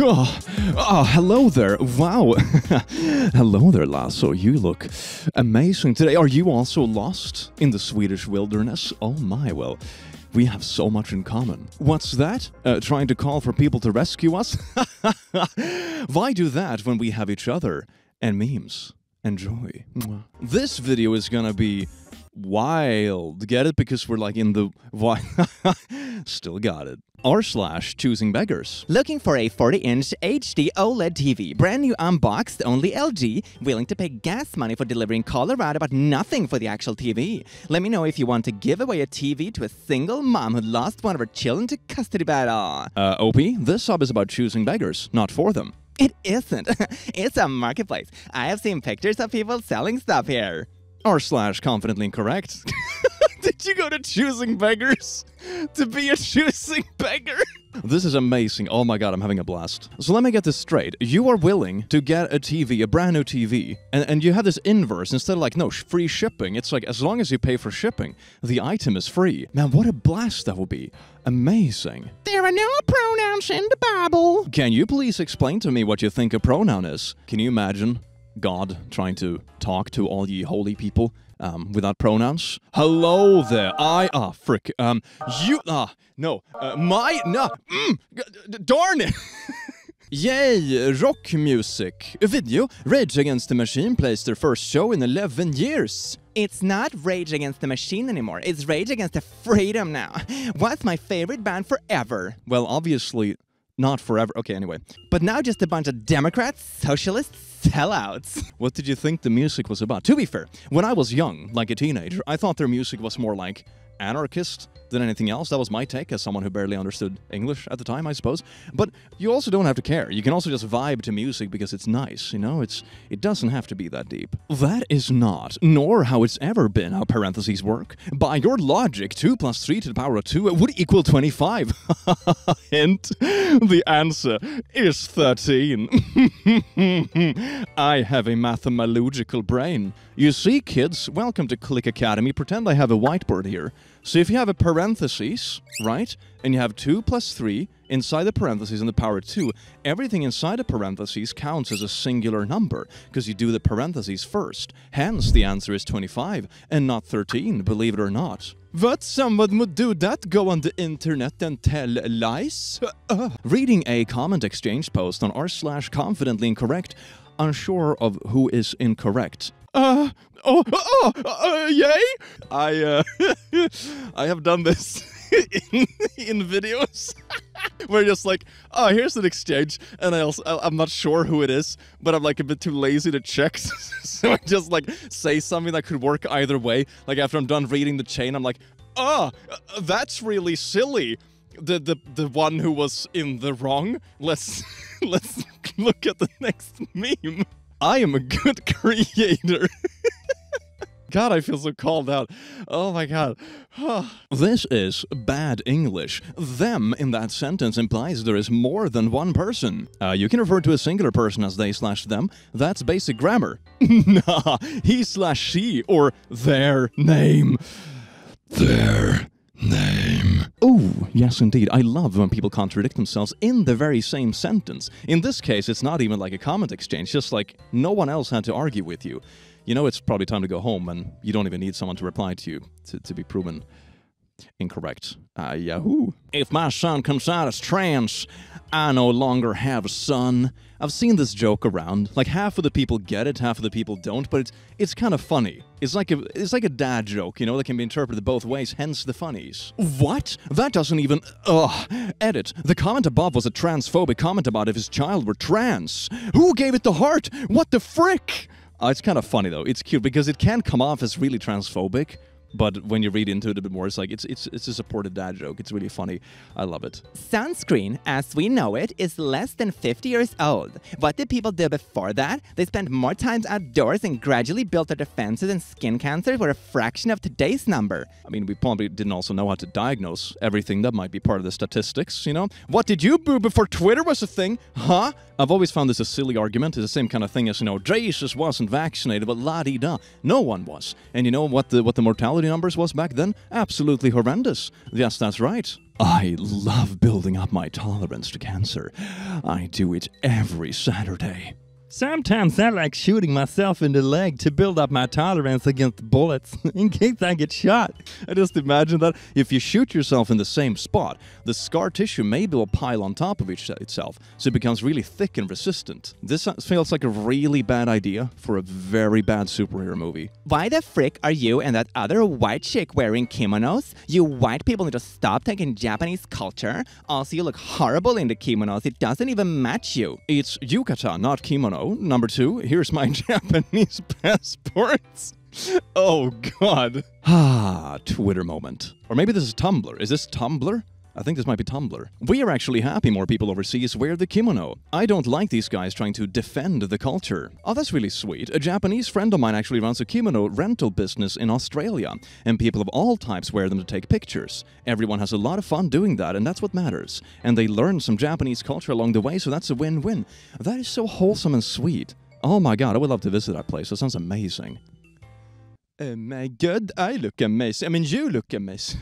Hello there. Wow. Hello there, Lasso. You look amazing today. Are you also lost in the Swedish wilderness? Oh my, well, we have so much in common. What's that? Trying to call for people to rescue us? Why do that when we have each other and memes? Enjoy. This video is gonna be wild. Get it? Because we're like in the... Still got it. r/choosing beggars. Looking for a 40-inch HD OLED TV, brand new unboxed, only LG, willing to pay gas money for delivering Colorado but nothing for the actual TV. Let me know if you want to give away a TV to a single mom who lost one of her children to custody battle. OP, this sub is about choosing beggars, not for them. It isn't. It's a marketplace. I have seen pictures of people selling stuff here. r/ConfidentlyIncorrect. Did you go to choosing beggars to be a choosing beggar? This is amazing. Oh my god, I'm having a blast. So let me get this straight. You are willing to get a TV, a brand new TV, and you have this inverse. Instead of like, no, free shipping, it's like, as long as you pay for shipping, the item is free. Man, what a blast that would be. Amazing. There are no pronouns in the Bible. Can you please explain to me what you think a pronoun is? Can you imagine God trying to talk to all ye holy people without pronouns? Hello there. Darn it. Yay, rock music. A video, Rage Against the Machine plays their first show in 11 years. It's not Rage Against the Machine anymore. It's Rage Against the Freedom now. What's my favorite band forever? Well, obviously not forever. Okay, anyway. But now just a bunch of Democrats, socialists, sellouts. What did you think the music was about? To be fair, when I was young, like a teenager, I thought their music was more like anarchist than anything else. That was my take as someone who barely understood English at the time, I suppose. But you also don't have to care. You can also just vibe to music because it's nice, you know? It doesn't have to be that deep. That is not, nor how it's ever been, how parentheses work. By your logic, 2 + 3 to the power of 2 would equal 25. Hint, the answer is 13. I have a mathematical brain. You see, kids, welcome to Click Academy. Pretend I have a whiteboard here. So if you have a parentheses, right, and you have 2 + 3 inside the parentheses and the power of 2, everything inside the parentheses counts as a singular number, because you do the parentheses first. Hence, the answer is 25, and not 13, believe it or not. What? Someone would do that? Go on the internet and tell lies? Reading a comment exchange post on r/ConfidentlyIncorrect, unsure of who is incorrect. Yay! I have done this in videos where just like, oh, here's an exchange, and I'm not sure who it is, but I'm like a bit too lazy to check, so I just like say something that could work either way. Like after I'm done reading the chain, I'm like, oh, that's really silly. The one who was in the wrong. Let's look at the next meme. I am a good creator. God, I feel so called out. Oh my god. This is bad English. Them in that sentence implies there is more than one person. You can refer to a singular person as they/them. That's basic grammar. Nah, he/she or their name. Their name. Oh, yes indeed. I love when people contradict themselves in the very same sentence. In this case, it's not even like a comment exchange, just like no one else had to argue with you. You know it's probably time to go home, and you don't even need someone to reply to you to be proven incorrect. Yahoo! If my son comes out as trans, I no longer have a son. I've seen this joke around. Like half of the people get it, half of the people don't, but it's kind of funny. It's like a dad joke, you know, that can be interpreted both ways, hence the funnies. What? That doesn't even... Edit. The comment above was a transphobic comment about if his child were trans. Who gave it the heart? What the frick? It's kind of funny though. It's cute because it can come off as really transphobic, but when you read into it a bit more, it's like it's a supported dad joke. It's really funny. I love it. Sunscreen, as we know it, is less than 50 years old. What did people do before that? They spent more time outdoors and gradually built their defenses, and skin cancers were a fraction of today's number. I mean, we probably didn't also know how to diagnose everything that might be part of the statistics, you know? What did you do before Twitter was a thing? Huh? I've always found this a silly argument. It's the same kind of thing as, you know, Jesus wasn't vaccinated, but la-di-da. No one was. And you know what the mortality mortality numbers was back then? Absolutely horrendous. Yes, that's right. I love building up my tolerance to cancer. I do it every Saturday. Sometimes I like shooting myself in the leg to build up my tolerance against bullets in case I get shot. I just imagine that if you shoot yourself in the same spot, the scar tissue maybe will pile on top of itself, so it becomes really thick and resistant. This feels like a really bad idea for a very bad superhero movie. Why the frick are you and that other white chick wearing kimonos? You white people need to stop taking Japanese culture. Also, you look horrible in the kimonos. It doesn't even match you. It's yukata, not kimono. Number 2, here's my Japanese passports. Oh, God. Twitter moment. Or maybe this is Tumblr. Is this Tumblr? I think this might be Tumblr. We are actually happy more people overseas wear the kimono. I don't like these guys trying to defend the culture. Oh, that's really sweet. A Japanese friend of mine actually runs a kimono rental business in Australia, and people of all types wear them to take pictures. Everyone has a lot of fun doing that, and that's what matters. And they learn some Japanese culture along the way, so that's a win-win. That is so wholesome and sweet. Oh my God, I would love to visit that place. That sounds amazing. Oh my God, I look amazing. I mean, you look amazing.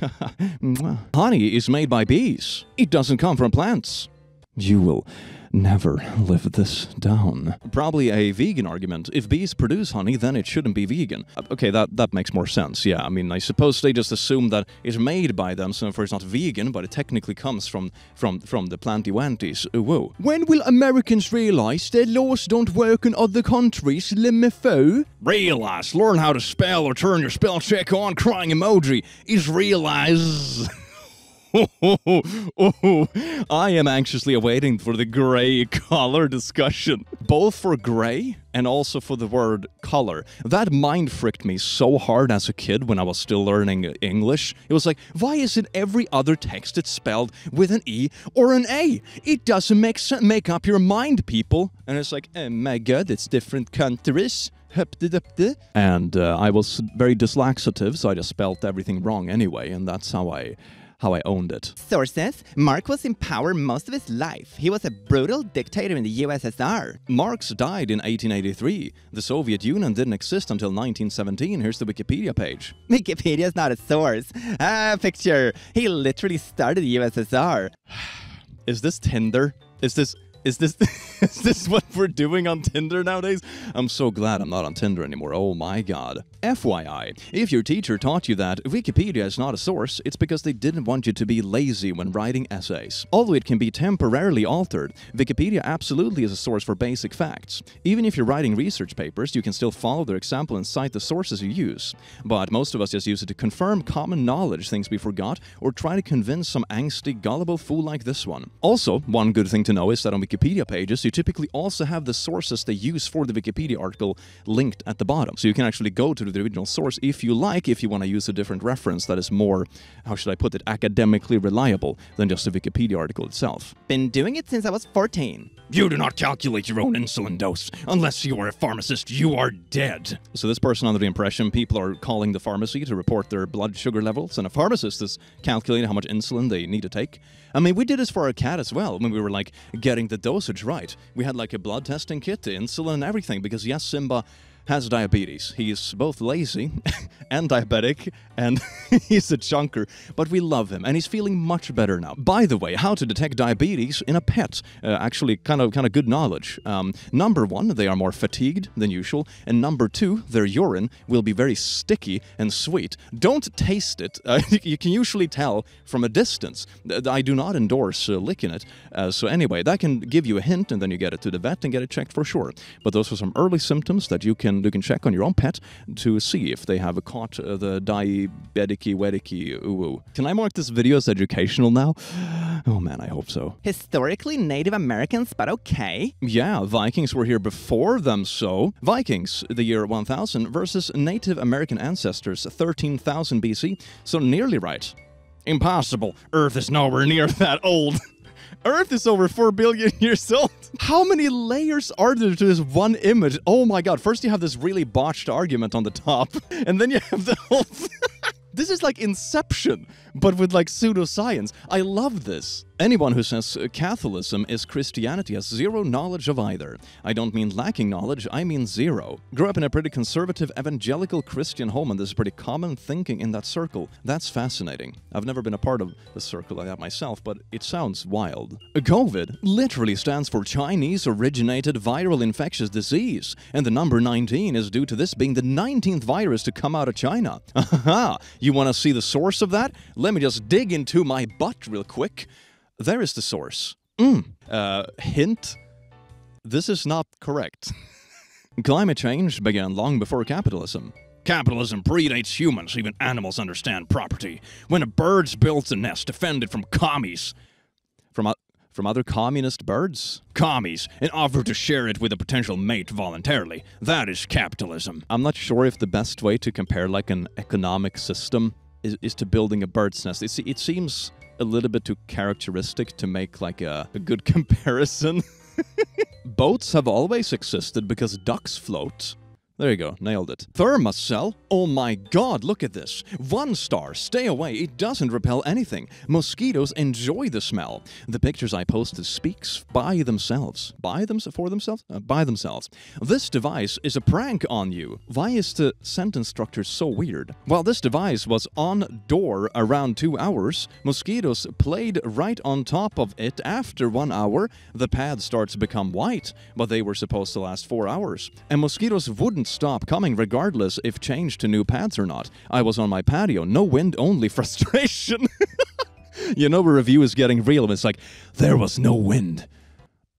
Honey is made by bees. It doesn't come from plants. You will never live this down. Probably a vegan argument. If bees produce honey, then it shouldn't be vegan. Okay, that makes more sense. Yeah, I mean, I suppose they just assume that it's made by them, so therefore it's not vegan, but it technically comes from the planty-wanties. Whoa. When will Americans realize their laws don't work in other countries, LMFO? Realize. Learn how to spell or turn your spell check on. Crying emoji is realize. I am anxiously awaiting for the gray color discussion. Both for gray and also for the word color. That mind fricked me so hard as a kid when I was still learning English. It was like, why isn't every other text it's spelled with an E or an A? It doesn't make up your mind, people. And it's like, oh my God, it's different countries. And I was very dyslexitive, so I just spelled everything wrong anyway, and that's how I owned it. Sources: Mark was in power most of his life. He was a brutal dictator in the USSR. Marx died in 1883. The Soviet Union didn't exist until 1917. Here's the Wikipedia page. Wikipedia is not a source. Picture. He literally started the USSR. Is this Tinder? Is this what we're doing on Tinder nowadays? I'm so glad I'm not on Tinder anymore. Oh my God. FYI, if your teacher taught you that Wikipedia is not a source, it's because they didn't want you to be lazy when writing essays. Although it can be temporarily altered, Wikipedia absolutely is a source for basic facts. Even if you're writing research papers, you can still follow their example and cite the sources you use. But most of us just use it to confirm common knowledge, things we forgot, or try to convince some angsty, gullible fool like this one. Also, one good thing to know is that on Wikipedia pages, you typically also have the sources they use for the Wikipedia article linked at the bottom. So you can actually go to the original source if you like, if you want to use a different reference that is more, how should I put it, academically reliable than just the Wikipedia article itself. Been doing it since I was 14. You do not calculate your own insulin dose. Unless you are a pharmacist, you are dead. So this person under the impression people are calling the pharmacy to report their blood sugar levels, and a pharmacist is calculating how much insulin they need to take. I mean, we did this for our cat as well, when we were, like, getting the dosage right. We had, like, a blood testing kit, the insulin and everything, because, yes, Simba has diabetes. He's both lazy and diabetic, and he's a chunker, but we love him, and he's feeling much better now. By the way, how to detect diabetes in a pet. Actually, kind of good knowledge. Number 1, they are more fatigued than usual, and number 2, their urine will be very sticky and sweet. Don't taste it. You can usually tell from a distance. I do not endorse licking it. So anyway, that can give you a hint, and then you get it to the vet and get it checked for sure. But those are some early symptoms that you can check on your own pet to see if they have caught the diabetic-weddicky ooh. Can I mark this video as educational now? Oh man, I hope so. Historically Native Americans, but okay. Yeah, Vikings were here before them, so. Vikings, the year 1000, versus Native American ancestors, 13,000 BC, so nearly right. Impossible. Earth is nowhere near that old. Earth is over 4 billion years old. How many layers are there to this one image? Oh my God. First you have this really botched argument on the top, and then you have the whole This is like Inception, but with like pseudoscience. I love this. Anyone who says Catholicism is Christianity has zero knowledge of either. I don't mean lacking knowledge, I mean zero. Grew up in a pretty conservative evangelical Christian home, and there's pretty common thinking in that circle. That's fascinating. I've never been a part of a circle like that myself, but it sounds wild. COVID literally stands for Chinese-originated viral infectious disease, and the number 19 is due to this being the 19th virus to come out of China. Aha! You want to see the source of that? Let me just dig into my butt real quick. There is the source. Hint? This is not correct. Climate change began long before capitalism. Capitalism predates humans, even animals understand property. When a bird's built a nest, defend it from commies. From other communist birds? Commies, and offer to share it with a potential mate voluntarily. That is capitalism. I'm not sure if the best way to compare like an economic system is to building a bird's nest. It seems a little bit too characteristic to make like a good comparison. Boats have always existed because ducks float. There you go, nailed it. Thermocell? Oh my god, look at this. 1 star, stay away, it doesn't repel anything. Mosquitoes enjoy the smell. The pictures I posted speaks by themselves. By themselves. This device is a prank on you. Why is the sentence structure so weird? While this device was on door around 2 hours, mosquitoes played right on top of it after 1 hour. The pad starts to become white, but they were supposed to last 4 hours. And mosquitoes wouldn't stop coming regardless if changed to new pads or not. I was on my patio, no wind, only frustration. You know, a review is getting real and it's like, there was no wind,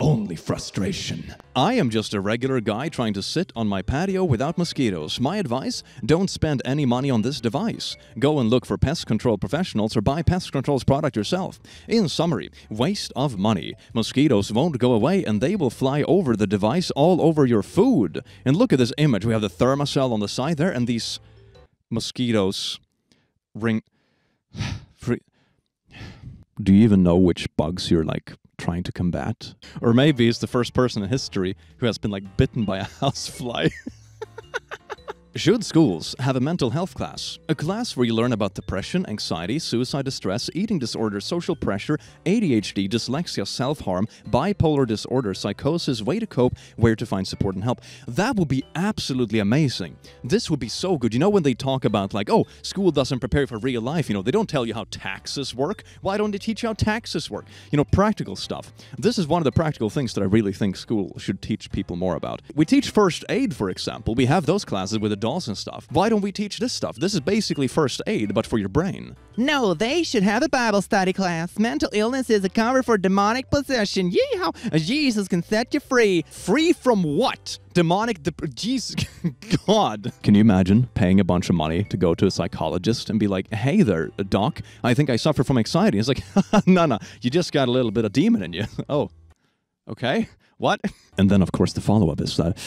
only frustration. I am just a regular guy trying to sit on my patio without mosquitoes. My advice, don't spend any money on this device. Go and look for pest control professionals or buy pest control's product yourself. In summary, waste of money. Mosquitoes won't go away and they will fly over the device all over your food. And look at this image. We have the thermocell on the side there and these mosquitoes ring... Do you even know which bugs you're like trying to combat? Or maybe he's the first person in history who has been like bitten by a housefly. Should schools have a mental health class? A class where you learn about depression, anxiety, suicide distress, eating disorder, social pressure, ADHD, dyslexia, self-harm, bipolar disorder, psychosis, way to cope, where to find support and help. That would be absolutely amazing. This would be so good. You know when they talk about like, oh, school doesn't prepare for real life, you know, they don't tell you how taxes work. Why don't they teach you how taxes work? You know, practical stuff. This is one of the practical things that I really think school should teach people more about. We teach first aid, for example. We have those classes with adults and stuff. Why don't we teach this stuff? This is basically first aid, but for your brain. No, they should have a Bible study class. Mental illness is a cover for demonic possession. Yeehaw! Jesus can set you free. Free from what? Demonic... Jesus... God. Can you imagine paying a bunch of money to go to a psychologist and be like, hey there, doc, I think I suffer from anxiety. It's like, no, you just got a little bit of demon in you. Oh, okay. What? And then, of course, the follow-up is that...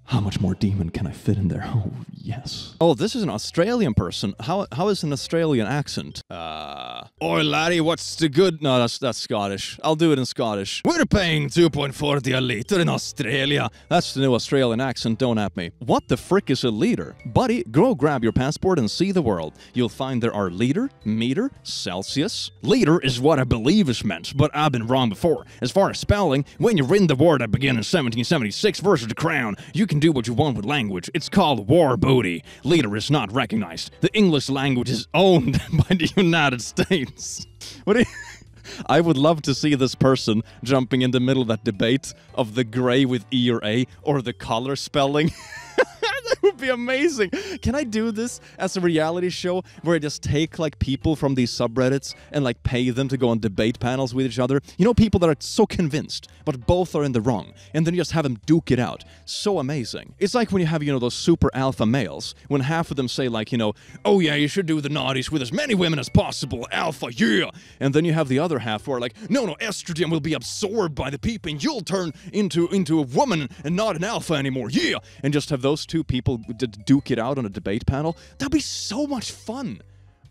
How much more demon can I fit in there? Oh, yes. Oh, this is an Australian person. How is an Australian accent? Oi, laddie, what's the good... No, that's Scottish. I'll do it in Scottish. We're paying 2.40 a litre in Australia. That's the new Australian accent, don't at me. What the frick is a litre? Buddy, go grab your passport and see the world. You'll find there are litre, meter, Celsius. Litre is what I believe is meant, but I've been wrong before. As far as spelling, when you read the word that began in 1776 versus the Crown, you can do what you want with language. It's called war booty. Litre is not recognized. The English language is owned by the United States. What do you... I would love to see this person jumping in the middle of that debate of the gray with E or A or the color spelling. That would be amazing. Can I do this as a reality show where I just take like people from these subreddits and like pay them to go on debate panels with each other? You know, people that are so convinced, but both are in the wrong. And then you just have them duke it out. So amazing. It's like when you have, you know, those super alpha males, when half of them say like, you know, oh yeah, you should do the naughties with as many women as possible. Alpha, yeah. And then you have the other half who are like, no, estrogen will be absorbed by the people and you'll turn into a woman and not an alpha anymore. Yeah. And just have those two people duke it out on a debate panel. That'd be so much fun.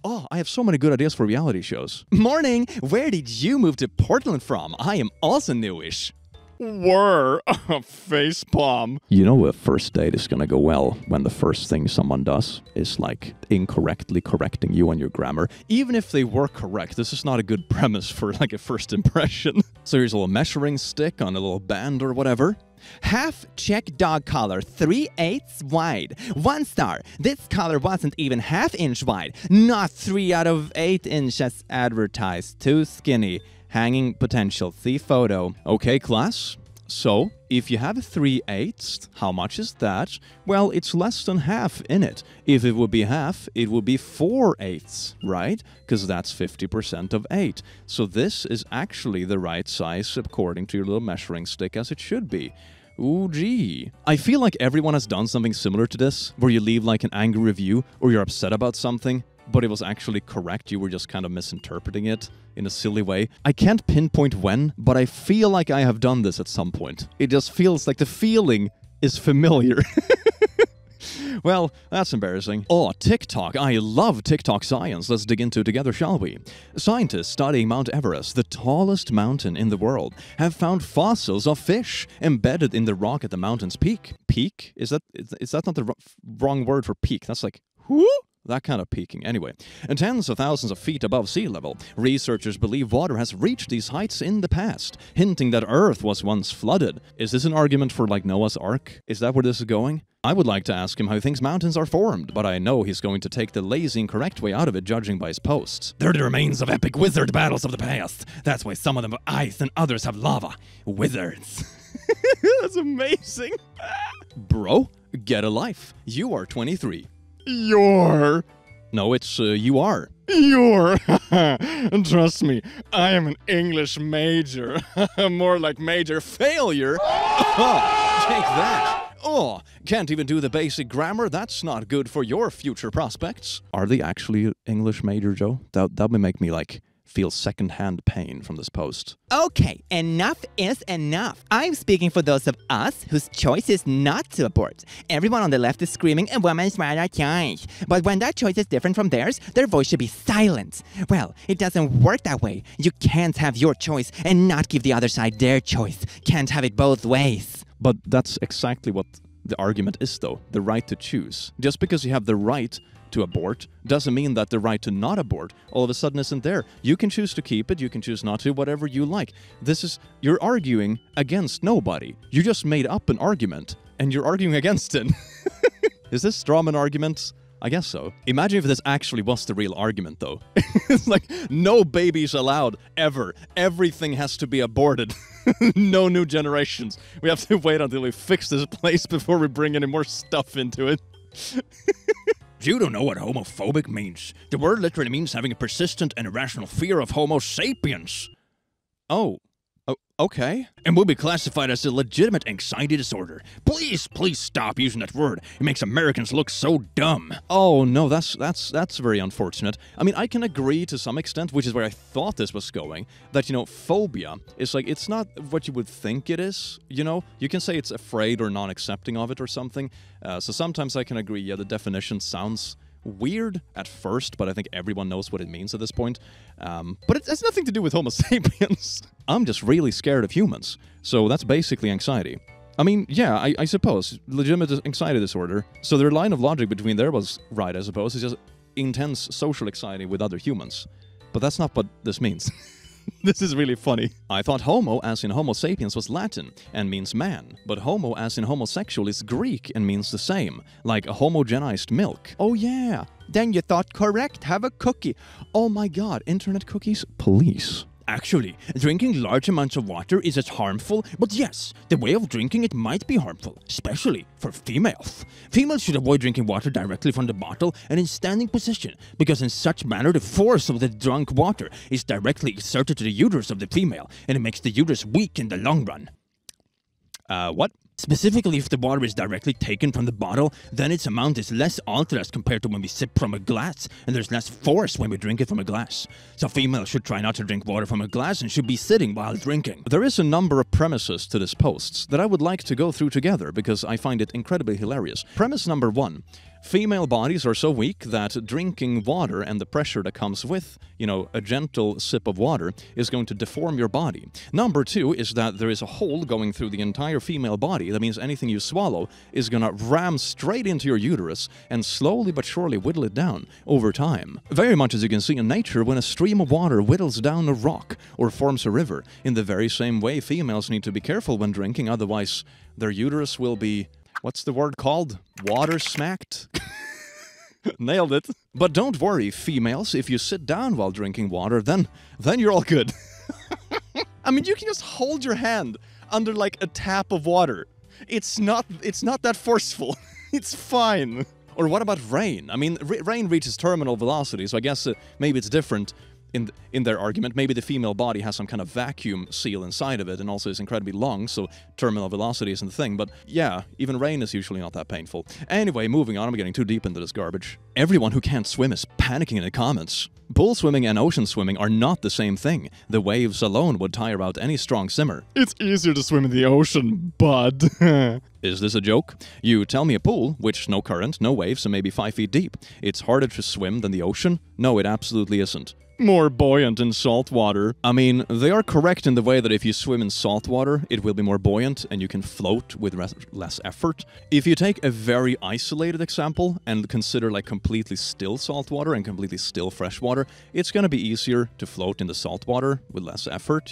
Oh, I have so many good ideas for reality shows. Morning! Where did you move to Portland from? I am also newish. Were facepalm. You know a first date is gonna go well when the first thing someone does is like incorrectly correcting you on your grammar. Even if they were correct, this is not a good premise for like a first impression. So here's a little measuring stick on a little band or whatever. Half check dog collar, 3/8 wide. 1 star. This collar wasn't even ½ inch wide. Not 3 out of 8 inches advertised. Too skinny. Hanging potential. See photo. Okay, class. So, if you have 3/8, how much is that? Well, it's less than half in it. If it would be half, it would be 4/8, right? Because that's 50% of 8. So this is actually the right size according to your little measuring stick as it should be. Ooh, gee. I feel like everyone has done something similar to this, where you leave like an angry review or you're upset about something, but it was actually correct. You were just kind of misinterpreting it in a silly way. I can't pinpoint when, but I feel like I have done this at some point. It just feels like the feeling is familiar. Well, that's embarrassing. Oh, TikTok. I love TikTok science. Let's dig into it together, shall we? Scientists studying Mount Everest, the tallest mountain in the world, have found fossils of fish embedded in the rock at the mountain's peak. Peak? Is that not the wrong word for peak? That's like, whoo? That kind of peaking. Anyway, and tens of thousands of feet above sea level, researchers believe water has reached these heights in the past, hinting that Earth was once flooded. Is this an argument for, like, Noah's Ark? Is that where this is going? I would like to ask him how he thinks mountains are formed, but I know he's going to take the lazy and correct way out of it, judging by his posts. They're the remains of epic wizard battles of the past. That's why some of them have ice and others have lava. Wizards. That's amazing. Bro, get a life. You are 23. You're. No, it's you are. You're. Trust me, I am an English major. More like major failure. Oh, take that. Oh, can't even do the basic grammar? That's not good for your future prospects. Are they actually English major, Joe? That would make me, like, feel second-hand pain from this post. Okay, enough is enough. I'm speaking for those of us whose choice is not to abort. Everyone on the left is screaming a woman's right to choice. But when that choice is different from theirs, their voice should be silent. Well, it doesn't work that way. You can't have your choice and not give the other side their choice. Can't have it both ways. But that's exactly what the argument is, though. The right to choose. Just because you have the right to abort doesn't mean that the right to not abort all of a sudden isn't there. You can choose to keep it, you can choose not to, whatever you like. You're arguing against nobody. You just made up an argument, and you're arguing against it. Is this strawman argument? I guess so. Imagine if this actually was the real argument, though. It's like, no babies allowed, ever. Everything has to be aborted. No new generations. We have to wait until we fix this place before we bring any more stuff into it. You don't know what homophobic means. The word literally means having a persistent and irrational fear of Homo sapiens. Oh, okay. And will be classified as a legitimate anxiety disorder. Please stop using that word. It makes Americans look so dumb. Oh, no, that's very unfortunate. I mean, I can agree to some extent, which is where I thought this was going, that, you know, phobia is like, it's not what you would think it is, you know? You can say it's afraid or non-accepting of it or something. So sometimes I can agree, yeah, the definition sounds weird at first, but I think everyone knows what it means at this point. But it has nothing to do with Homo sapiens. I'm just really scared of humans. So that's basically anxiety. I mean, yeah, I suppose. Legitimate anxiety disorder. So their line of logic between there was right, I suppose. It's just intense social anxiety with other humans. But that's not what this means. This is really funny. I thought homo as in homo sapiens was Latin and means man, but homo as in homosexual is Greek and means the same, like a homogenized milk. Oh yeah, then you thought correct, have a cookie. Oh my god, internet cookies? Please. Actually, drinking large amounts of water is as harmful, but yes, the way of drinking it might be harmful, especially for females. Females should avoid drinking water directly from the bottle and in standing position, because in such manner the force of the drunk water is directly exerted to the uterus of the female, and it makes the uterus weak in the long run. What? Specifically, if the water is directly taken from the bottle, then its amount is less altered as compared to when we sip from a glass, and there's less force when we drink it from a glass. So females should try not to drink water from a glass and should be sitting while drinking. There is a number of premises to this post that I would like to go through together because I find it incredibly hilarious. Premise number 1. Female bodies are so weak that drinking water and the pressure that comes with, a gentle sip of water is going to deform your body. Number 2 is that there is a hole going through the entire female body. That means anything you swallow is going to ram straight into your uterus and slowly but surely whittle it down over time. Very much as you can see in nature when a stream of water whittles down a rock or forms a river. In the very same way, females need to be careful when drinking, otherwise their uterus will be, what's the word called? Water smacked? Nailed it. But don't worry, females, if you sit down while drinking water, then you're all good. I mean, you can just hold your hand under like a tap of water. It's not that forceful. It's fine. Or what about rain? I mean, rain reaches terminal velocity, so I guess maybe it's different in their argument. Maybe the female body has some kind of vacuum seal inside of it and also is incredibly long, so terminal velocity isn't the thing. But yeah, even rain is usually not that painful. Anyway, moving on, I'm getting too deep into this garbage. Everyone who can't swim is panicking in the comments. Pool swimming and ocean swimming are not the same thing. The waves alone would tire out any strong swimmer. It's easier to swim in the ocean, bud. Is this a joke? You tell me a pool, which no current, no waves, and maybe 5 feet deep. It's harder to swim than the ocean? No, it absolutely isn't. More buoyant in salt water. I mean, they are correct in the way that if you swim in salt water, it will be more buoyant and you can float with less effort. If you take a very isolated example and consider like completely still salt water and completely still fresh water, it's going to be easier to float in the salt water with less effort,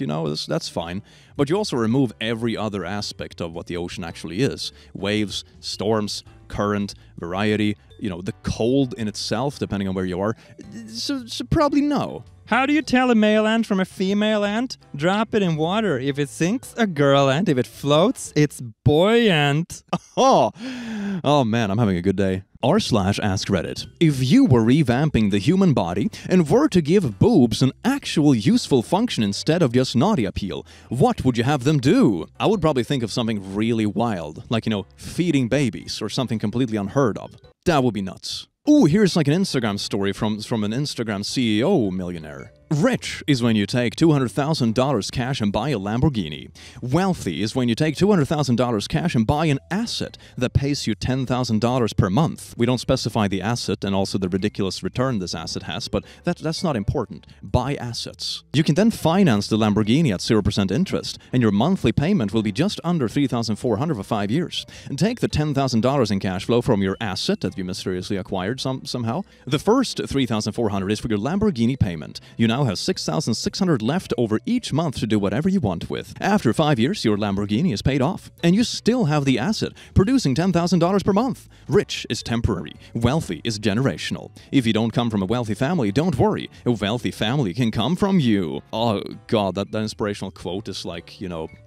that's fine. But you also remove every other aspect of what the ocean actually is. Waves, storms, current, variety, the cold in itself, depending on where you are. So probably no. How do you tell a male ant from a female ant? Drop it in water. If it sinks, a girl ant. If it floats, it's buoyant. Oh man, I'm having a good day. r/ask Reddit. If you were revamping the human body and were to give boobs an actual useful function instead of just naughty appeal, what would you have them do? I would probably think of something really wild, like, feeding babies or something completely unheard of. That would be nuts. Ooh, here's like an Instagram story from an Instagram CEO millionaire. Rich is when you take $200,000 cash and buy a Lamborghini. Wealthy is when you take $200,000 cash and buy an asset that pays you $10,000 per month. We don't specify the asset and also the ridiculous return this asset has, but that's not important. Buy assets. You can then finance the Lamborghini at 0% interest, and your monthly payment will be just under $3,400 for 5 years. And take the $10,000 in cash flow from your asset that you mysteriously acquired somehow. The first $3,400 is for your Lamborghini payment. You now have $6,600 left over each month to do whatever you want with. After 5 years, your Lamborghini is paid off, and you still have the asset, producing $10,000 per month. Rich is temporary. Wealthy is generational. If you don't come from a wealthy family, don't worry. A wealthy family can come from you. Oh god, that inspirational quote is like,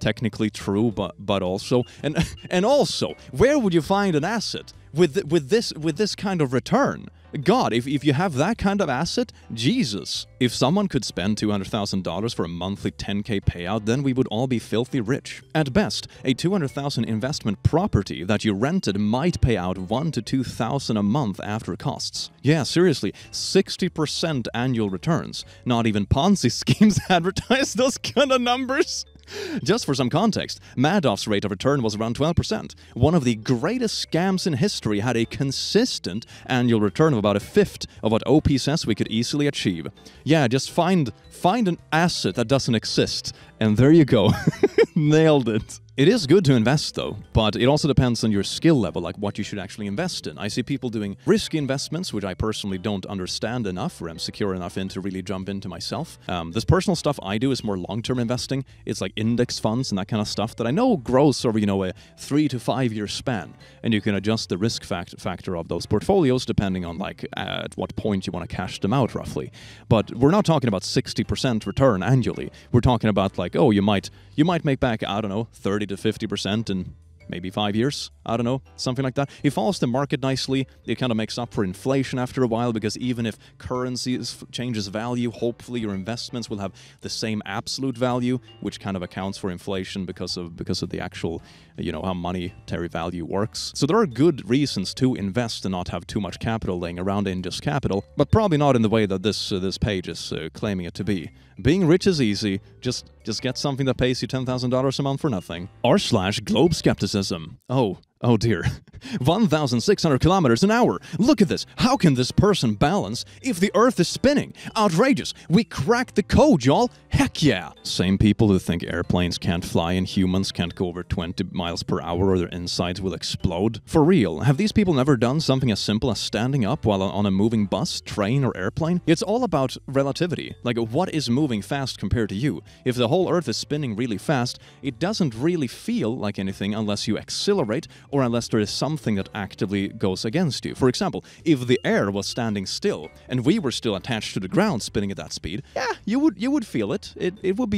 technically true, but also... And also, where would you find an asset with this kind of return? God, if you have that kind of asset, Jesus. If someone could spend $200,000 for a monthly 10K payout, then we would all be filthy rich. At best, a $200,000 investment property that you rented might pay out $1,000 to $2,000 a month after costs. Yeah, seriously, 60% annual returns. Not even Ponzi schemes advertise those kind of numbers. Just for some context, Madoff's rate of return was around 12%. One of the greatest scams in history had a consistent annual return of about a fifth of what OP says we could easily achieve. Yeah, just find an asset that doesn't exist, and there you go. Nailed it. It is good to invest though, but it also depends on your skill level, like what you should actually invest in. I see people doing risky investments, which I personally don't understand enough or am secure enough in to really jump into myself. This personal stuff I do is more long-term investing. It's like index funds and that kind of stuff that I know grows over, a 3 to 5 year span. And you can adjust the risk factor of those portfolios depending on like at what point you want to cash them out roughly. But we're not talking about 60% return annually. We're talking about like, oh, you might make back, I don't know, 30 to 50% in maybe 5 years. I don't know, something like that. It follows the market nicely. It kind of makes up for inflation after a while, because even if currency changes value, hopefully your investments will have the same absolute value, which kind of accounts for inflation because of the actual, how monetary value works. So there are good reasons to invest and not have too much capital laying around in just capital, but probably not in the way that this page is claiming it to be. Being rich is easy. Just get something that pays you $10,000 a month for nothing. r/globe skepticism. Oh, Oh dear. 1,600 kilometers an hour. Look at this. How can this person balance if the Earth is spinning? Outrageous. We cracked the code, y'all. Heck yeah. Same people who think airplanes can't fly and humans can't go over 20 miles per hour or their insides will explode. For real, have these people never done something as simple as standing up while on a moving bus, train, or airplane? It's all about relativity. Like, what is moving fast compared to you? If the whole Earth is spinning really fast, it doesn't really feel like anything unless you accelerate or unless there is something that actively goes against you. For example, if the air was standing still and we were still attached to the ground spinning at that speed, yeah, you would feel it. It would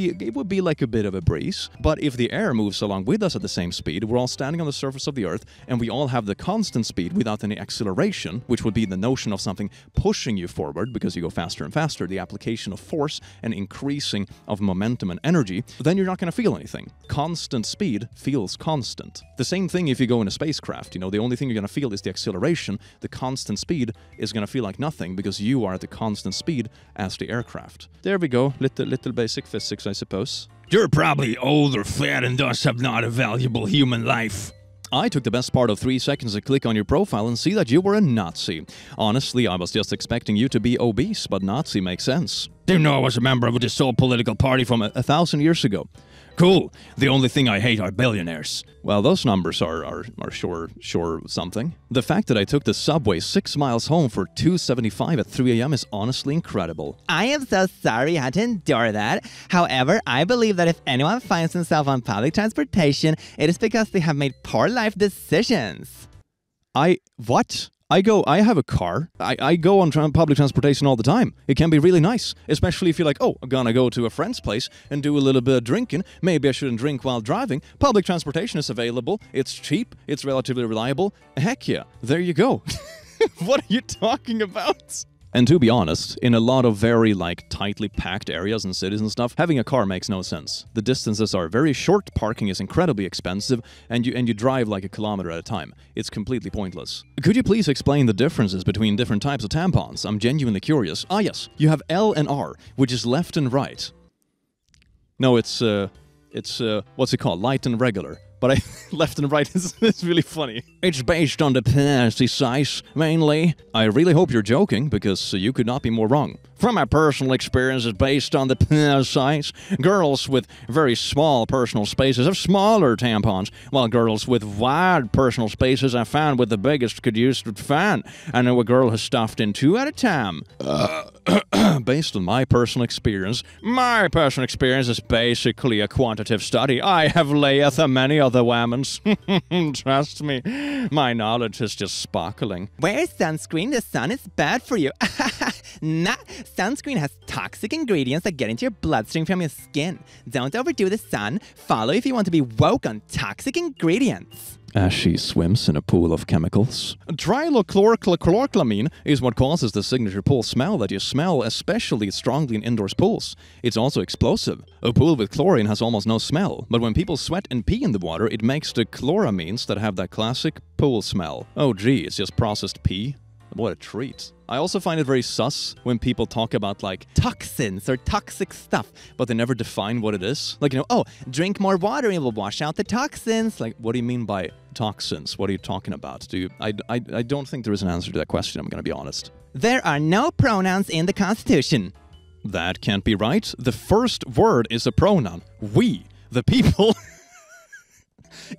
be like a bit of a breeze. But if the air moves along with us at the same speed, we're all standing on the surface of the Earth and we all have the constant speed without any acceleration, which would be the notion of something pushing you forward because you go faster and faster, the application of force and increasing of momentum and energy, then you're not going to feel anything. Constant speed feels constant. The same thing if you go in a spacecraft, the only thing you're going to feel is the acceleration. The constant speed is going to feel like nothing because you are at the constant speed as the aircraft. There we go, little basic physics, I suppose. You're probably old or fat and thus have not a valuable human life. I took the best part of 3 seconds to click on your profile and see that you were a Nazi. Honestly, I was just expecting you to be obese, but Nazi makes sense. Didn't know I was a member of this old political party from 1,000 years ago. Cool. The only thing I hate are billionaires. Well, those numbers are sure something. The fact that I took the subway 6 miles home for $2.75 at 3 a.m. is honestly incredible. I am so sorry you had to endure that. However, I believe that if anyone finds himself on public transportation, it is because they have made poor life decisions. What? I have a car. I go on public transportation all the time. It can be really nice, especially if you're like, oh, I'm gonna go to a friend's place and do a little bit of drinking. Maybe I shouldn't drink while driving. Public transportation is available. It's cheap. It's relatively reliable. Heck yeah. There you go. What are you talking about? And to be honest, in a lot of very tightly packed areas and cities and stuff, having a car makes no sense. The distances are very short, parking is incredibly expensive, and you drive like a kilometer at a time. It's completely pointless. Could you please explain the differences between different types of tampons? I'm genuinely curious. Ah yes, you have L and R, which is left and right. No, it's what's it called? Light and regular. But left and right is really funny. It's based on the penis size, mainly. I really hope you're joking, because you could not be more wrong. From my personal experience, it's based on the penis size. Girls with very small personal spaces have smaller tampons, while girls with wide personal spaces are found with the biggest could use the fan. I know a girl has stuffed in 2 at a time. Based on my personal experience is basically a quantitative study. I have layeth a many other women's. Trust me, my knowledge is just sparkling. Wear sunscreen, the sun is bad for you. Nah, sunscreen has toxic ingredients that get into your bloodstream from your skin. Don't overdo the sun. Follow if you want to be woke on toxic ingredients. As she swims in a pool of chemicals. Trilochlorchloramine is what causes the signature pool smell that you smell especially strongly in indoors pools. It's also explosive. A pool with chlorine has almost no smell, but when people sweat and pee in the water, it makes the chloramines that have that classic pool smell. Oh gee, it's just processed pee. What a treat. I also find it very sus when people talk about toxins or toxic stuff, but they never define what it is. Oh, drink more water and it will wash out the toxins. What do you mean by toxins? What are you talking about? I don't think there is an answer to that question, I'm gonna be honest. There are no pronouns in the Constitution. That can't be right. The first word is a pronoun. We, the people.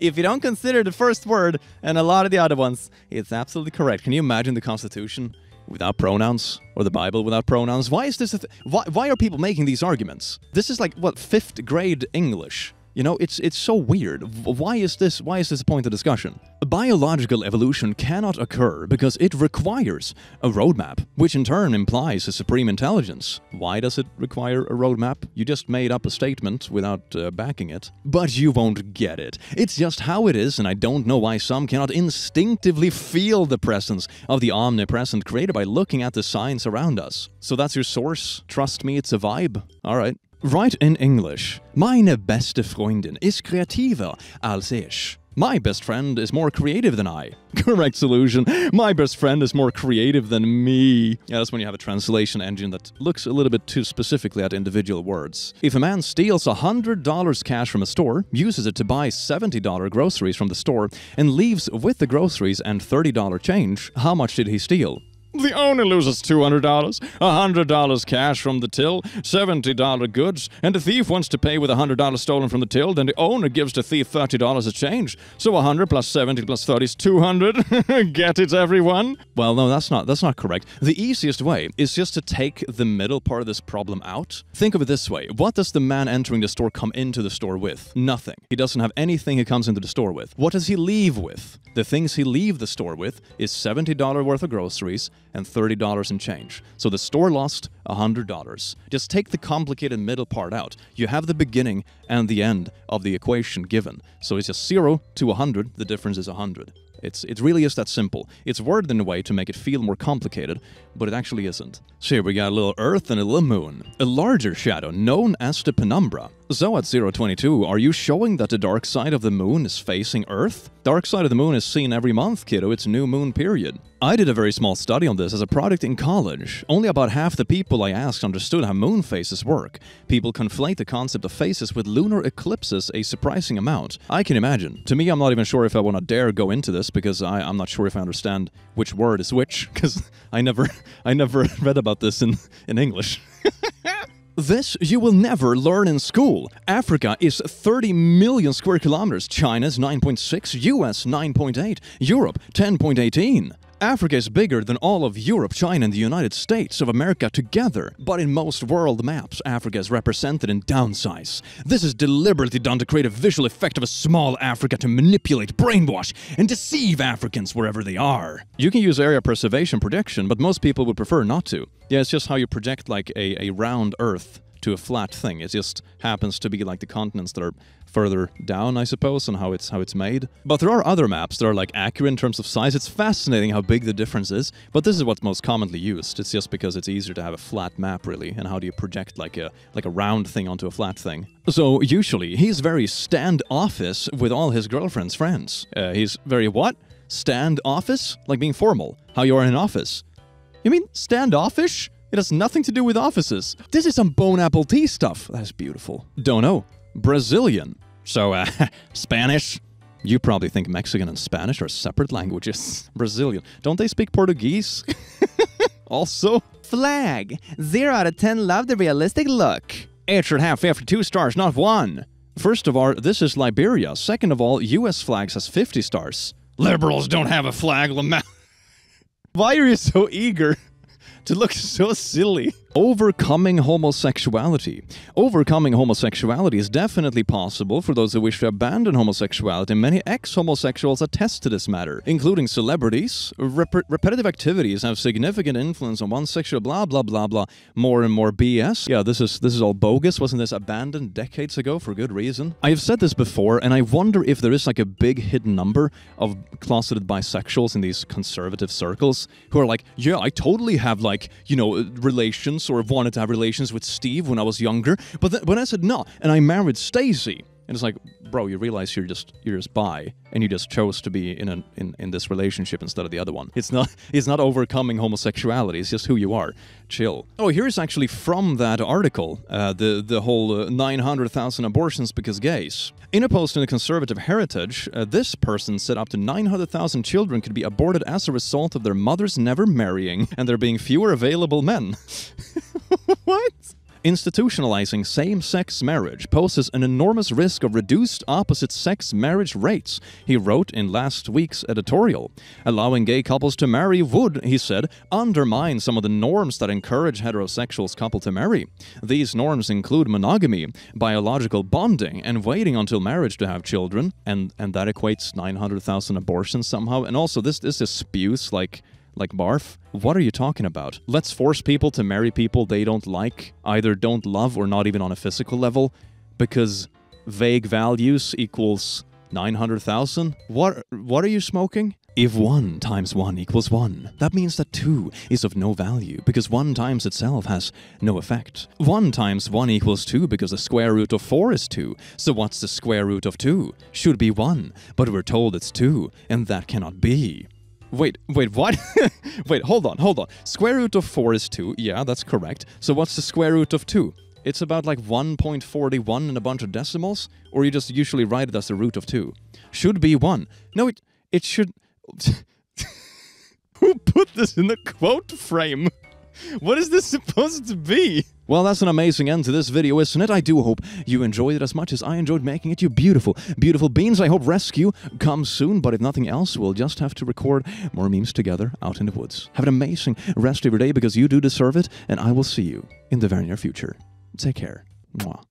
If you don't consider the first word and a lot of the other ones, it's absolutely correct. Can you imagine the Constitution without pronouns? Or the Bible without pronouns? Why is this why are people making these arguments? This is what, 5th grade English? It's so weird. Why is this a point of discussion? Biological evolution cannot occur because it requires a roadmap, which in turn implies a supreme intelligence. Why does it require a roadmap? You just made up a statement without backing it. But you won't get it. It's just how it is, and I don't know why some cannot instinctively feel the presence of the omnipresent creator by looking at the signs around us. So that's your source? Trust me, it's a vibe. All right. Write in English. Meine beste Freundin ist kreativer als ich. My best friend is more creative than I. Correct solution. My best friend is more creative than me. Yeah, that's when you have a translation engine that looks a little bit too specifically at individual words. If a man steals $100 cash from a store, uses it to buy $70 groceries from the store, and leaves with the groceries and $30 change, how much did he steal? The owner loses $200, $100 cash from the till, $70 goods, and the thief wants to pay with $100 stolen from the till, then the owner gives the thief $30 as change. So 100 plus 70 plus 30 is 200. Get it, everyone? Well, no, that's not correct. The easiest way is just to take the middle part of this problem out. Think of it this way. What does the man entering the store come into the store with? Nothing. He doesn't have anything he comes into the store with. What does he leave with? The things he leave the store with is $70 worth of groceries and $30 in change. So the store lost $100. Just take the complicated middle part out. You have the beginning and the end of the equation given. So it's just 0 to 100. The difference is 100. It really is that simple. It's worded in a way to make it feel more complicated, but it actually isn't. So here we got a little Earth and a little Moon. A larger shadow known as the penumbra. So at 022, are you showing that the dark side of the moon is facing Earth? Dark side of the moon is seen every month, kiddo. It's new moon period. I did a very small study on this as a project in college. Only about half the people I asked understood how moon phases work. People conflate the concept of phases with lunar eclipses a surprising amount. I can imagine. To me, I'm not even sure if I want to dare go into this because I'm not sure if I understand which word is which, because I never read about this in English. This you will never learn in school. Africa is 30 million square kilometers. China is 9.6, US 9.8, Europe 10.18. Africa is bigger than all of Europe, China, and the United States of America together. But in most world maps, Africa is represented in downsize. This is deliberately done to create a visual effect of a small Africa to manipulate, brainwash, and deceive Africans wherever they are. You can use area preservation projection, but most people would prefer not to. Yeah, it's just how you project like a round Earth to a flat thing. It just happens to be like the continents that are further down, I suppose, and how it's made. But there are other maps that are like accurate in terms of size. It's fascinating how big the difference is, but this is what's most commonly used. It's just because it's easier to have a flat map, really, and how do you project like a round thing onto a flat thing. So usually he's very standoffish with all his girlfriend's friends. He's very what? Standoffish? Like being formal. How you are in an office. You mean standoffish? It has nothing to do with offices. This is some bone apple tea stuff. That's beautiful. Don't know. Brazilian. So, Spanish? You probably think Mexican and Spanish are separate languages. Brazilian. Don't they speak Portuguese? Also? Flag. 0 out of 10 love the realistic look. It should have 52 stars, not 1. First of all, this is Liberia. Second of all, US flags has 50 stars. Liberals don't have a flag, Lamau. Why are you so eager to look so silly? Overcoming homosexuality. Overcoming homosexuality is definitely possible for those who wish to abandon homosexuality. Many ex-homosexuals attest to this matter, including celebrities. Repetitive activities have significant influence on one's sexual blah blah blah blah. More and more BS. Yeah, this is all bogus. Wasn't this abandoned decades ago for good reason? I have said this before, and I wonder if there is like a big hidden number of closeted bisexuals in these conservative circles who are like, yeah, I totally have like, you know, relations or have wanted to have relations with Steve when I was younger, but when I said no, and I married Stacy, and it's like, bro, you realize you're just bi, and you just chose to be in this relationship instead of the other one. It's not overcoming homosexuality. It's just who you are. Chill. Oh, here's actually from that article, the whole 900,000 abortions because gays. In a post in the Conservative Heritage, this person said up to 900,000 children could be aborted as a result of their mothers never marrying and there being fewer available men. What? Institutionalizing same-sex marriage poses an enormous risk of reduced opposite-sex marriage rates, he wrote in last week's editorial. Allowing gay couples to marry would, he said, undermine some of the norms that encourage heterosexual couples to marry. These norms include monogamy, biological bonding, and waiting until marriage to have children, and that equates 900,000 abortions somehow. And also, this spews like barf. What are you talking about? Let's force people to marry people they don't like, either don't love or not even on a physical level, because vague values equals 900,000? What are you smoking? If 1 times 1 equals 1, that means that 2 is of no value, because 1 times itself has no effect. 1 times 1 equals 2 because the square root of 4 is 2. So what's the square root of 2? Should be 1, but we're told it's 2, and that cannot be. Wait, what? Wait, hold on. Square root of 4 is 2, yeah, that's correct. So what's the square root of 2? It's about like 1.41 and a bunch of decimals? Or you just usually write it as the root of 2? Should be 1. No, it should... Who put this in the quote frame? What is this supposed to be? Well, that's an amazing end to this video, isn't it? I do hope you enjoyed it as much as I enjoyed making it. You beautiful, beautiful beans. I hope rescue comes soon, but if nothing else, we'll just have to record more memes together out in the woods. Have an amazing rest of your day because you do deserve it, and I will see you in the very near future. Take care. Mwah.